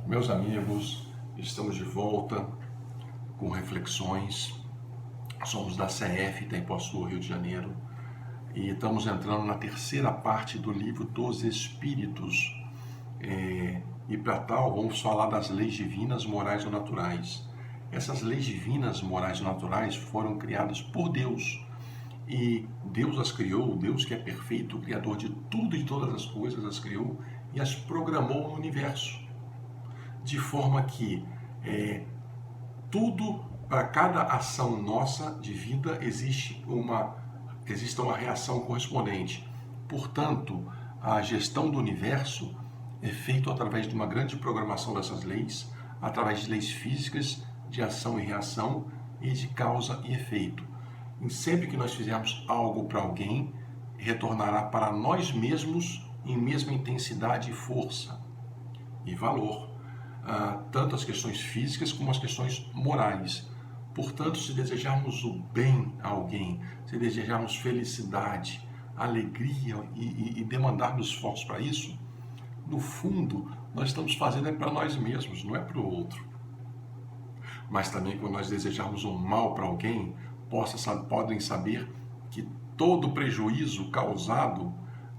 Meus amigos, estamos de volta com reflexões. Somos da CF Itaipuaçu, Rio de Janeiro, e estamos entrando na terceira parte do livro dos Espíritos. E para tal, vamos falar das leis divinas, morais ou naturais. Essas leis divinas, morais ou naturais foram criadas por Deus. E Deus as criou, Deus que é perfeito, o Criador de tudo e de todas as coisas, as criou e as programou no universo. De forma que tudo, para cada ação nossa de vida, existe uma reação correspondente. Portanto, a gestão do universo é feita através de uma grande programação dessas leis, através de leis físicas, de ação e reação e de causa e efeito. E sempre que nós fizermos algo para alguém, retornará para nós mesmos em mesma intensidade e força e valor. Tanto as questões físicas como as questões morais. Portanto, se desejarmos o bem a alguém, se desejarmos felicidade, alegria e demandarmos esforço para isso, no fundo, nós estamos fazendo para nós mesmos, não é para o outro. Mas também, quando nós desejarmos um mal para alguém, podem saber que todo prejuízo causado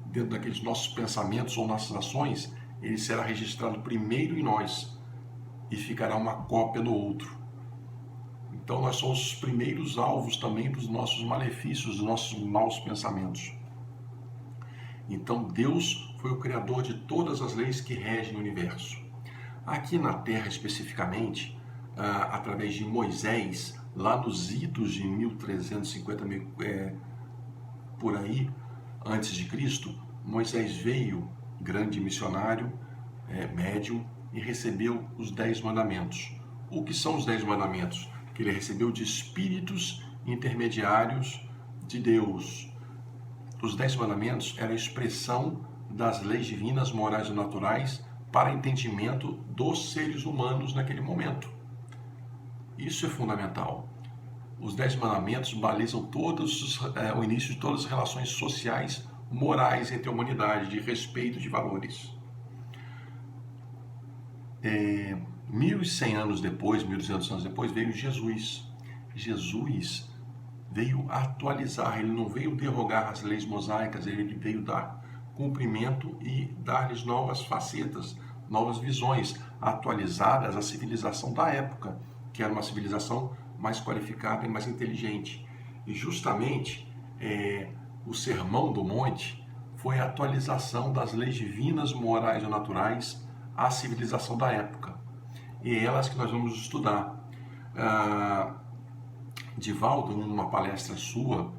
dentro daqueles nossos pensamentos ou nossas ações, ele será registrado primeiro em nós e ficará uma cópia no outro. Então nós somos os primeiros alvos também dos nossos malefícios, dos nossos maus pensamentos. Então Deus foi o criador de todas as leis que regem o universo. Aqui na Terra especificamente, através de Moisés, lá nos idos de 1350 por aí, antes de Cristo, Moisés veio, grande missionário, médium, e recebeu os 10 mandamentos. O que são os 10 mandamentos? Que ele recebeu de espíritos intermediários de Deus. Os 10 mandamentos eram a expressão das leis divinas, morais e naturais para entendimento dos seres humanos naquele momento. Isso é fundamental. Os 10 mandamentos balizam o início de todas as relações sociais, morais entre a humanidade, de respeito de valores. 1.100 anos depois, 1.200 anos depois, veio Jesus. Jesus veio atualizar, ele não veio derrogar as leis mosaicas, ele veio dar cumprimento e dar-lhes novas facetas, novas visões, atualizadas à civilização da época, que era uma civilização mais qualificada e mais inteligente. E justamente o Sermão do Monte foi a atualização das leis divinas, morais e naturais à civilização da época. E é elas que nós vamos estudar. Divaldo, numa palestra sua,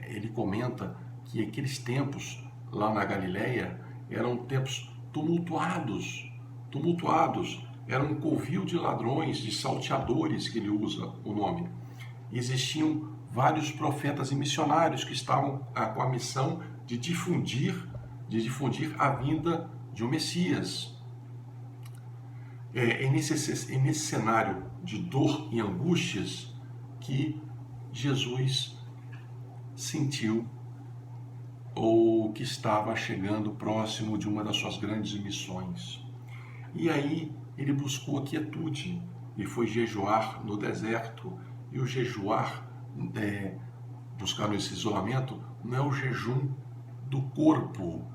ele comenta que aqueles tempos lá na Galileia eram tempos tumultuados, era um covil de ladrões, de salteadores, que ele usa o nome. Existiam vários profetas e missionários que estavam com a missão de difundir a vinda de um Messias. É nesse cenário de dor e angústias que Jesus sentiu ou que estava chegando próximo de uma das suas grandes missões. E aí ele buscou a quietude e foi jejuar no deserto. E o jejuar, buscar esse isolamento, não é o jejum do corpo,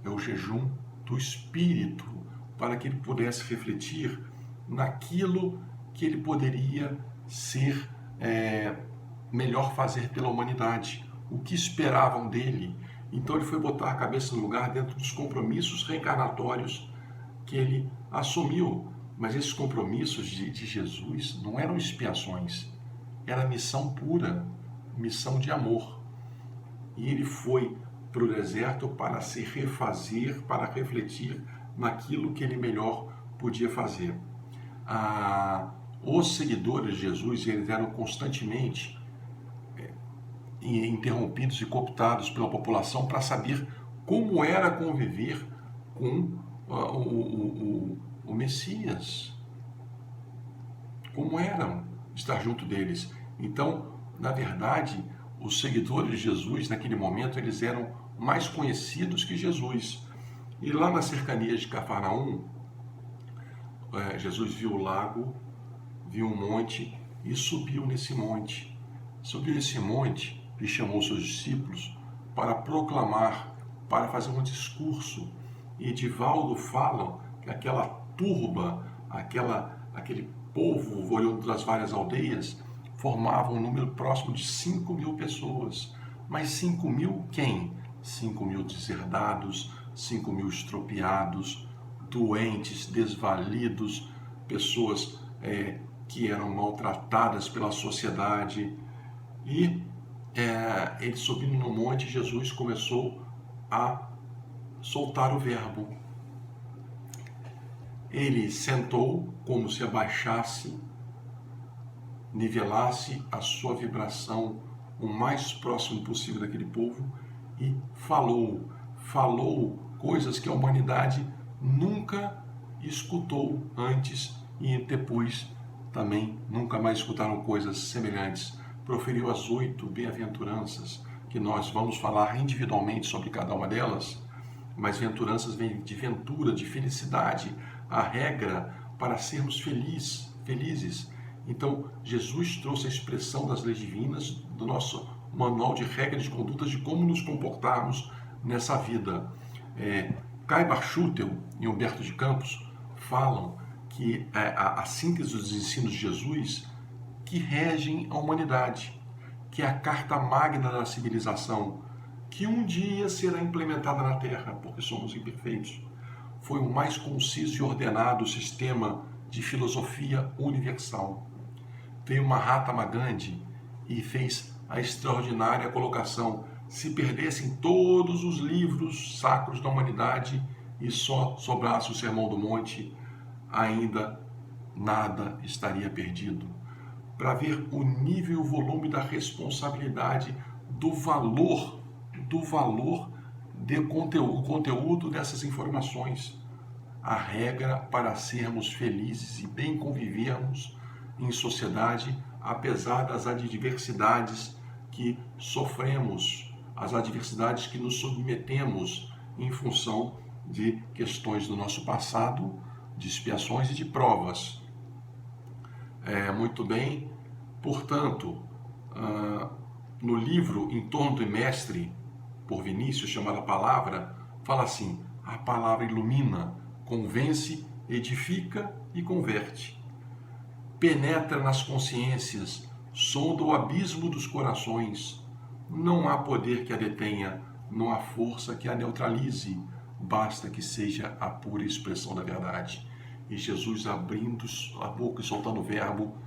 é o jejum do espírito, para que ele pudesse refletir naquilo que ele poderia ser melhor fazer pela humanidade, o que esperavam dele. Então ele foi botar a cabeça no lugar dentro dos compromissos reencarnatórios que ele assumiu. Mas esses compromissos de Jesus não eram expiações, era missão pura, missão de amor. E ele foi para o deserto para se refazer, para refletir naquilo que ele melhor podia fazer. Os seguidores de Jesus, eles eram constantemente interrompidos e cooptados pela população para saber como era conviver com o Messias, como era estar junto deles. Então, na verdade, os seguidores de Jesus, naquele momento, eles eram mais conhecidos que Jesus. E lá nas cercanias de Cafarnaum, Jesus viu o lago, viu um monte e subiu nesse monte. Subiu nesse monte e chamou seus discípulos para proclamar, para fazer um discurso. E Edivaldo fala que aquela turba, aquele povo oriundo das várias aldeias, formava um número próximo de 5.000 pessoas. Mas 5.000 quem? 5.000 deserdados, 5.000 estropiados, doentes, desvalidos, pessoas que eram maltratadas pela sociedade. E ele subindo no monte, Jesus começou a soltar o verbo. Ele sentou como se abaixasse, nivelasse a sua vibração o mais próximo possível daquele povo e falou coisas que a humanidade nunca escutou antes e depois também nunca mais escutaram coisas semelhantes. Proferiu as 8 bem-aventuranças, que nós vamos falar individualmente sobre cada uma delas, mas bem-aventuranças vem de ventura, de felicidade, a regra para sermos felizes. Então, Jesus trouxe a expressão das leis divinas, do nosso manual de regras de condutas de como nos comportarmos nessa vida. Kai Barchutel e Humberto de Campos falam que a síntese dos ensinos de Jesus que regem a humanidade, que é a carta magna da civilização, que um dia será implementada na Terra, porque somos imperfeitos. Foi o mais conciso e ordenado sistema de filosofia universal. Veio Mahatma Gandhi e fez a extraordinária colocação: se perdessem todos os livros sacros da humanidade e só sobrasse o Sermão do Monte, ainda nada estaria perdido. Para ver o nível e o volume da responsabilidade, do valor do conteúdo dessas informações. A regra para sermos felizes e bem convivermos em sociedade, apesar das adversidades que sofremos, as adversidades que nos submetemos em função de questões do nosso passado, de expiações e de provas. Muito bem, portanto, no livro Em Torno do Mestre, por Vinícius, chamado A Palavra, fala assim: a palavra ilumina, convence, edifica e converte. Penetra nas consciências, sonda o abismo dos corações. Não há poder que a detenha, não há força que a neutralize, basta que seja a pura expressão da verdade. E Jesus abrindo a boca e soltando o verbo,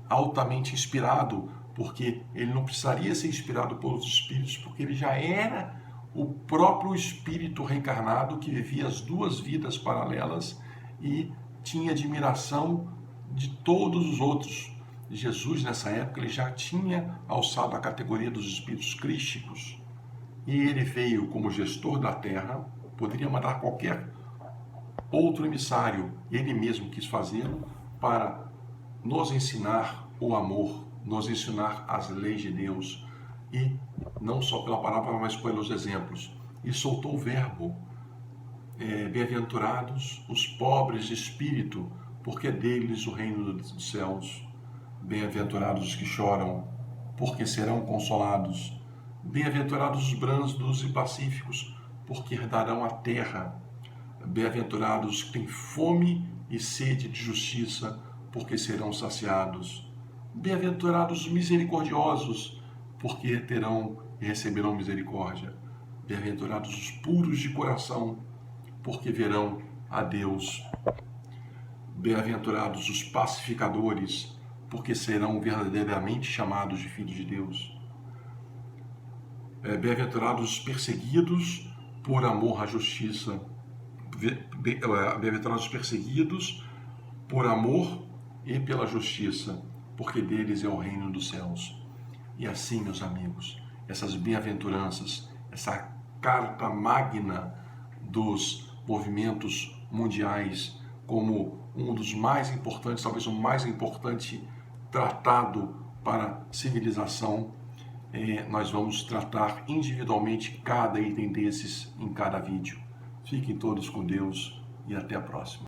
altamente inspirado, porque ele não precisaria ser inspirado pelos espíritos, porque ele já era o próprio espírito reencarnado que vivia as duas vidas paralelas e tinha admiração de todos os outros. Jesus, nessa época, ele já tinha alçado a categoria dos espíritos crísticos e ele veio como gestor da Terra, poderia mandar qualquer outro emissário, ele mesmo quis fazê-lo, para nos ensinar o amor, nos ensinar as leis de Deus, e não só pela palavra, mas pelos exemplos. E soltou o verbo: bem-aventurados os pobres de espírito, porque é deles o reino dos céus. Bem-aventurados os que choram, porque serão consolados. Bem-aventurados os brandos e pacíficos, porque herdarão a terra. Bem-aventurados os que têm fome e sede de justiça, porque serão saciados. Bem-aventurados os misericordiosos, porque terão e receberão misericórdia. Bem-aventurados os puros de coração, porque verão a Deus. Bem-aventurados os pacificadores, porque serão verdadeiramente chamados de filhos de Deus. Bem-aventurados os perseguidos por amor à justiça. Bem-aventurados os perseguidos por amor e pela justiça, porque deles é o reino dos céus. E assim, meus amigos, essas bem-aventuranças, essa carta magna dos movimentos mundiais, como um dos mais importantes, talvez o mais importante tratado para a civilização, nós vamos tratar individualmente cada item desses em cada vídeo. Fiquem todos com Deus e até a próxima.